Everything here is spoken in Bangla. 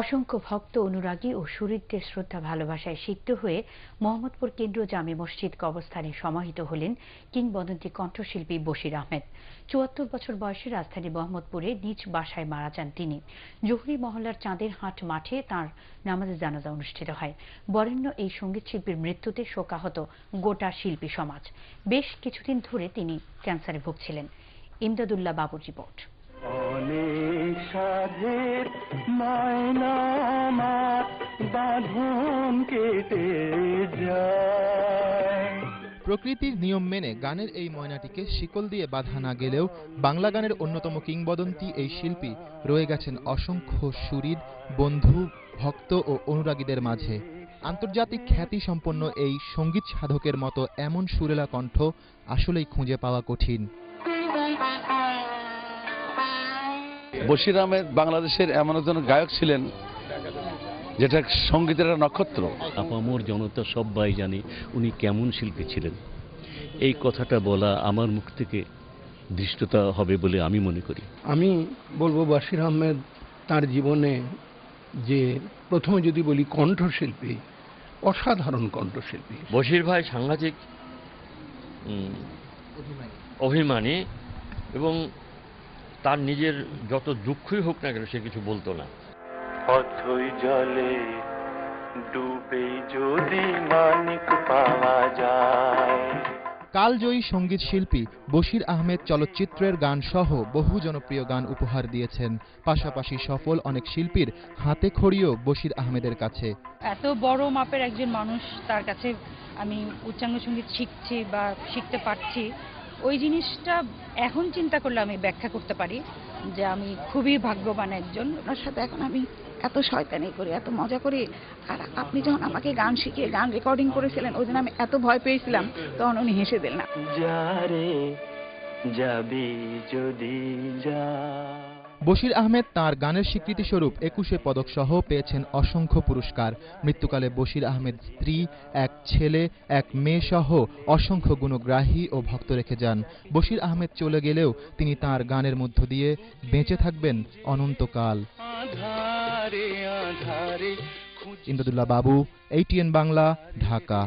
অসংখ্য ভক্ত, অনুরাগী ও শহীদদের শ্রদ্ধা ভালোবাসায় সিক্ত হয়ে মোহাম্মদপুর কেন্দ্রীয় জামে মসজিদ কবরস্থানে সমাহিত হলেন কিংবদন্তি কণ্ঠশিল্পী বশির আহমেদ। ৭৪ বছর বয়সে রাজধানী মোহাম্মদপুরে নিজ বাসায় মারা যান তিনি। জহুরী মহল্লার চাঁদের হাট মাঠে তাঁর নামাজে জানাজা অনুষ্ঠিত হয়। বরেণ্য এই সঙ্গীত শিল্পীর মৃত্যুতে শোকাহত গোটা শিল্পী সমাজ। বেশ কিছুদিন ধরে তিনি ক্যান্সারে ভুগছিলেন। ইমদাদুল্লাহ বাবুর রিপোর্ট। অনেক সাধের ময়না আমার বাঁধন কেটে যায়। প্রকৃতির নিয়ম মেনে গানের এই ময়নাটিকে শিকল দিয়ে বাঁধা না গেলেও বাংলা গানের অন্যতম কিংবদন্তি এই শিল্পী রয়ে গেছেন অসংখ্য সুহৃদ, বন্ধু, ভক্ত ও অনুরাগীদের মাঝে। আন্তর্জাতিক খ্যাতি সম্পন্ন এই সঙ্গীত সাধকের মতো এমন সুরেলা কণ্ঠ আসলেই খুঁজে পাওয়া কঠিন। বশির আহমেদ বাংলাদেশের এমন একজন গায়ক ছিলেন যেটা সঙ্গীতের একটা নক্ষত্র। আপামর জনতা সবাই জানে উনি কেমন শিল্পী ছিলেন। এই কথাটা বলা আমার মুখ থেকে ধৃষ্টতা হবে বলে আমি মনে করি। আমি বলবো বশির আহমেদ তার জীবনে যে প্রথমে যদি বলি কণ্ঠশিল্পী, অসাধারণ কণ্ঠশিল্পী। বশির ভাই সাংঘাতিক অভিমানী এবং তার নিজের যত দুঃখই হোক না কেন সে কিছু বলতো না। অথই জলে ডুবে যদি মানিক পাওয়া যায়। কালজয়ী সঙ্গীত শিল্পী বশির আহমেদ চলচ্চিত্রের গান সহ বহু জনপ্রিয় গান উপহার দিয়েছেন। পাশাপাশি সফল অনেক শিল্পীর হাতে খড়িও বশির আহমেদের কাছে। এত বড় মাপের একজন মানুষ, তার কাছে আমি উচ্চাঙ্গ সঙ্গীত শিখছি বা শিখতে পারছি, ওই জিনিসটা এখন চিন্তা করলে আমি ব্যাখ্যা করতে পারি যে আমি খুবই ভাগ্যবান একজন। ওনার সাথে এখন আমি এত শয়তানি করি, এত মজা করি। আর আপনি যখন আমাকে গান শিখিয়ে গান রেকর্ডিং করেছিলেন, ওই দিন আমি এত ভয় পেয়েছিলাম, তখন উনি হেসে দিলেন না। যারে যাবি যদি যা। বশির আহমেদ তাঁর গানের স্বীকৃতিস্বরূপ ২১ পদক সহ পেয়েছেন অসংখ্য পুরস্কার। মৃত্যুকালে বশির আহমেদ স্ত্রী, এক ছেলে, এক মেয়ে সহ অসংখ্য গুণগ্রাহী ও ভক্ত রেখে যান। বশির আহমেদ চলে গেলেও তিনি তাঁর গানের মধ্য দিয়ে বেঁচে থাকবেন অনন্তকাল। ইমদাদুল্লাহ বাবু, ATN বাংলা, ঢাকা।